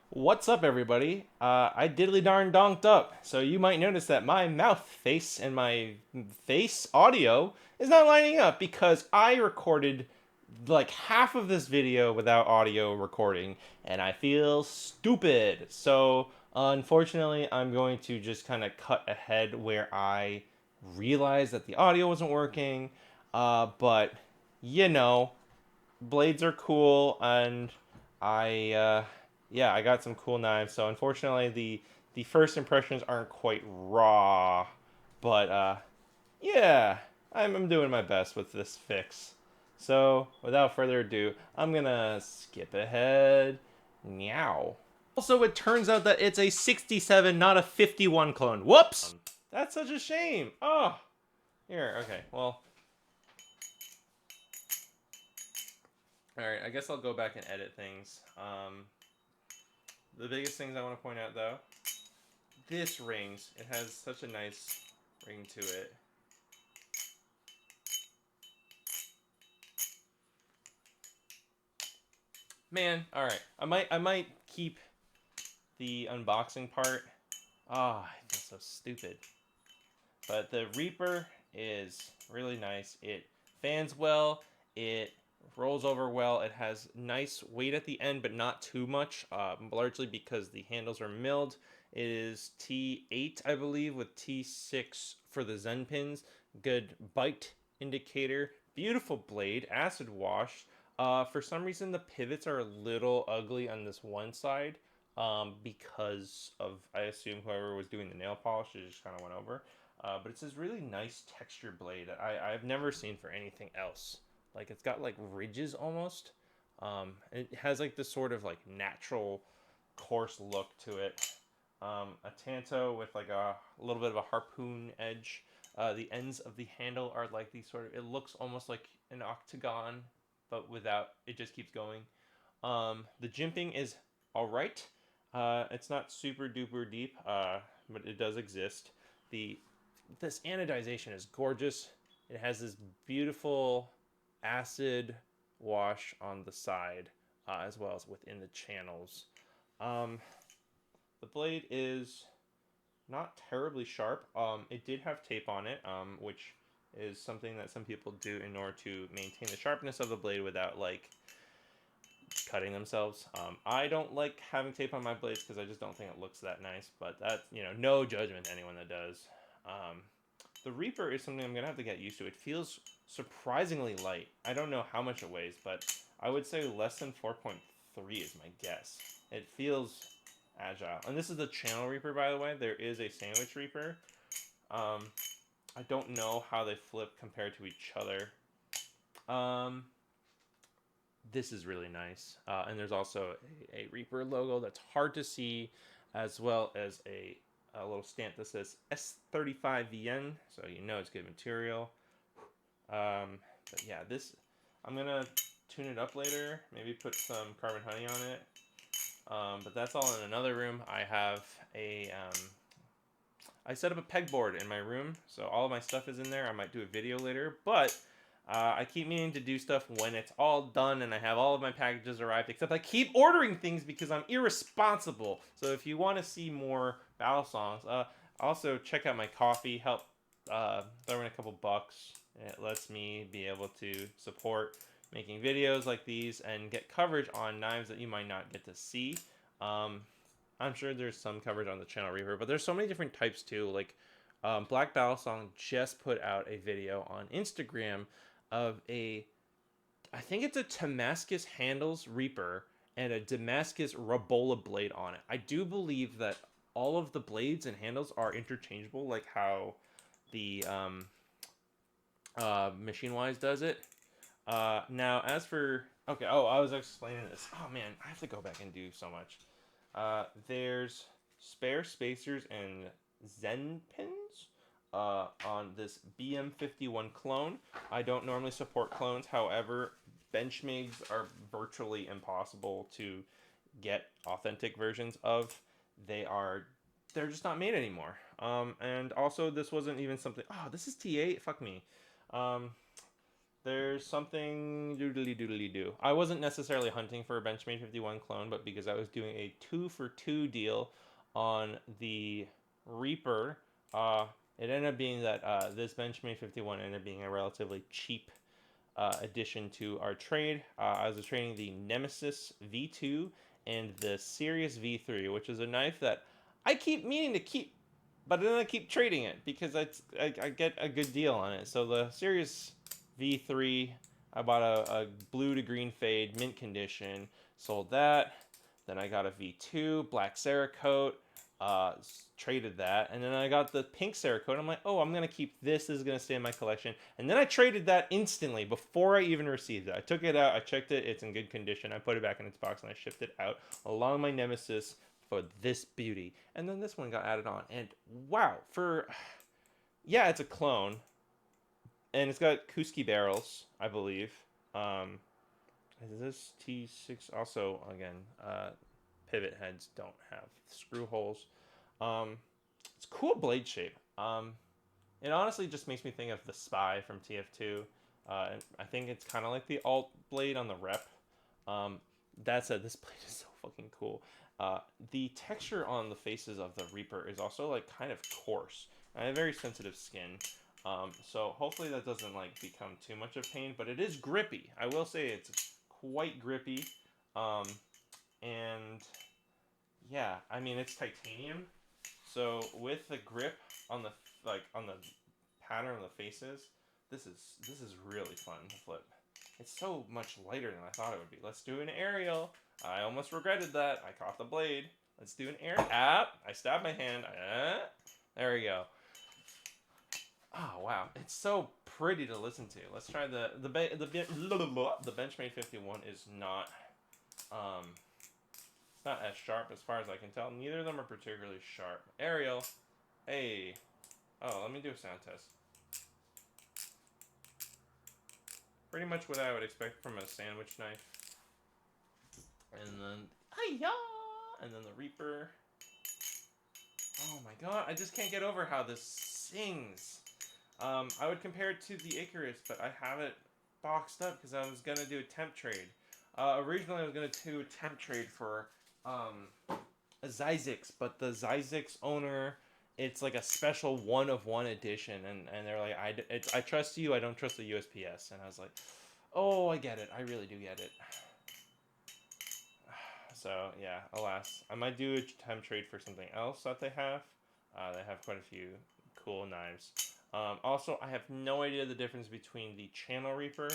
What's up, everybody? I diddly darn donked up, so you might notice that my mouth face and my face audio is not lining up because I recorded like half of this video without audio recording, and I feel stupid. So, unfortunately, I'm going to just kind of cut ahead where I realized that the audio wasn't working. But, you know, blades are cool, and I got some cool knives. So unfortunately, the first impressions aren't quite raw, but yeah, I'm doing my best with this fix. So without further ado, I'm gonna skip ahead. Meow. Also, it turns out that it's a 67, not a 51 clone. Whoops! That's such a shame. Oh, here. Okay. Well, all right. I guess I'll go back and edit things. The biggest things I want to point out, though, this rings. It has such a nice ring to it. Man, all right. I might keep the unboxing part. Ah, oh, I feel so stupid. But the Reaper is really nice. It fans well. It rolls over well. It has nice weight at the end, but not too much. Largely because the handles are milled. It is T8, I believe, with T6 for the Zen pins. Good bite indicator. Beautiful blade. Acid wash. For some reason, the pivots are a little ugly on this one side. Because of, I assume, whoever was doing the nail polish, it just kind of went over. But it's this really nice texture blade that I've never seen for anything else. Like, it's got like ridges almost. It has like this sort of like natural coarse look to it. A Tanto with like a little bit of a harpoon edge. The ends of the handle are like these sort of, it looks almost like an octagon, but without, it just keeps going. The jimping is alright. It's not super duper deep, but it does exist. The This anodization is gorgeous. It has this beautiful acid wash on the side, as well as within the channels. Um, the blade is not terribly sharp. It did have tape on it, which is something that some people do in order to maintain the sharpness of the blade without like cutting themselves. I don't like having tape on my blades because I just don't think it looks that nice. But that's, no judgment to anyone that does. Um, the Reaper is something I'm gonna have to get used to. It feels surprisingly light. I don't know how much it weighs, but I would say less than 4.3 is my guess. It feels agile. And this is the Channel Reaper, by the way. There is a Sandwich Reaper. I don't know how they flip compared to each other. Um, this is really nice. And there's also a Reaper logo that's hard to see, as well as a little stamp that says S35VN, so you know it's good material. But yeah, I'm going to tune it up later, maybe put some carbon honey on it. But that's all in another room. I set up a pegboard in my room, so all of my stuff is in there. I might do a video later, but I keep meaning to do stuff when it's all done and I have all of my packages arrived, except I keep ordering things because I'm irresponsible. So if you want to see more Balisongs, also check out my coffee, help throw in a couple bucks. It lets me be able to support making videos like these and get coverage on knives that you might not get to see. I'm sure there's some coverage on the Channel Reaper, but there's so many different types too. Like Black Balisong just put out a video on Instagram of I think it's a Damascus Handles Reaper and a Damascus Rabola blade on it. I do believe that all of the blades and handles are interchangeable, like how the Machine Wise does it. Now, as for I was explaining this. Oh man, I have to go back and do so much. There's spare spacers and Zen pins on this BM51 clone. I don't normally support clones, however, Benchmags are virtually impossible to get authentic versions of. They're just not made anymore. And also, this wasn't even something. Oh, this is T8. Fuck me. Um, there's something doodly doodly do. I wasn't necessarily hunting for a Benchmade 51 clone, but because I was doing a 2-for-2 deal on the Reaper, it ended up being that this Benchmade 51 ended up being a relatively cheap addition to our trade. I was trading the Nemesis V2 and the Sirius V3, which is a knife that I keep meaning to keep, but then I keep trading it because I get a good deal on it. So the Sirius V3, I bought a blue to green fade, mint condition, sold that. Then I got a V2, black Cerakote, traded that. And then I got the pink Cerakote. I'm like, oh, I'm going to keep this. This is going to stay in my collection. And then I traded that instantly before I even received it. I took it out. I checked it. It's in good condition. I put it back in its box and I shipped it out along my Nemesis for this beauty. And then this one got added on. And wow, yeah, it's a clone. And it's got Kuski barrels, I believe. Is this T6? Also, again, pivot heads don't have screw holes. It's cool blade shape. It honestly just makes me think of the Spy from TF2. And I think it's kind of like the alt blade on the Rep. That said, this blade is so fucking cool. The texture on the faces of the Reaper is also like kind of coarse. I have very sensitive skin. So hopefully that doesn't like become too much of pain, but it is grippy. I will say it's quite grippy. And yeah, I mean it's titanium. So with the grip on the on the pattern of the faces, this is really fun to flip. It's so much lighter than I thought it would be. Let's do an aerial. I almost regretted that. I caught the blade. Let's do an air. I stabbed my hand. There we go. Oh wow, it's so pretty to listen to. Let's try the Benchmade 51 is not it's not as sharp as far as I can tell. Neither of them are particularly sharp. Aerial, hey, oh, let me do a sound test. Pretty much what I would expect from a sandwich knife. And then hi-ya! And then the Reaper. Oh my god, I just can't get over how this sings. I would compare it to the Icarus, but I have it boxed up because I was going to do a temp trade. Originally, I was going to do a temp trade for a Zizix, but the Zizix owner, it's like a special one-of-one edition, and they're like, I trust you, I don't trust the USPS. And I was like, oh, I get it. I really do get it. So, yeah, alas. I might do a temp trade for something else that they have. They have quite a few cool knives. Also, I have no idea the difference between the Channel Reaper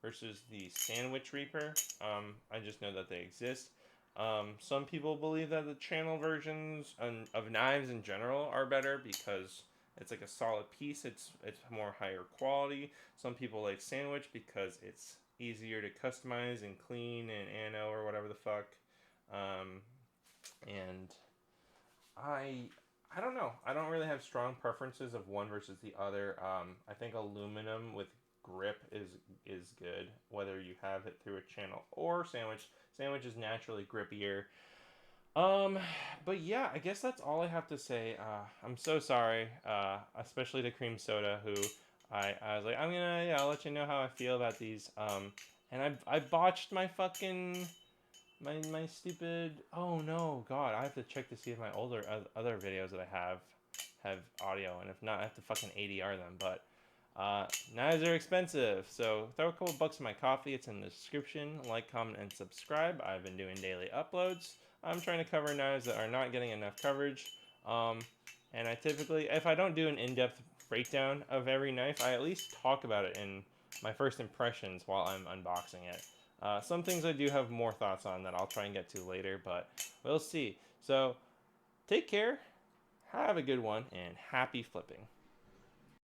versus the Sandwich Reaper. I just know that they exist. Some people believe that the Channel versions of knives in general are better because it's like a solid piece. It's more higher quality. Some people like Sandwich because it's easier to customize and clean and anno or whatever the fuck. And I don't know. I don't really have strong preferences of one versus the other. I think aluminum with grip is good, whether you have it through a Channel or Sandwich. Sandwich is naturally grippier. But yeah, I guess that's all I have to say. I'm so sorry, especially to Cream Soda, who I was like, I'll let you know how I feel about these. And I botched my fucking my stupid. Oh no, God! I have to check to see if my other videos that I have audio, and if not, I have to fucking ADR them. But knives are expensive, so throw a couple bucks in my coffee. It's in the description. Like, comment, and subscribe. I've been doing daily uploads. I'm trying to cover knives that are not getting enough coverage. And I typically, if I don't do an in-depth breakdown of every knife, I at least talk about it in my first impressions while I'm unboxing it. Some things I do have more thoughts on that I'll try and get to later, but we'll see. So, take care, have a good one, and happy flipping.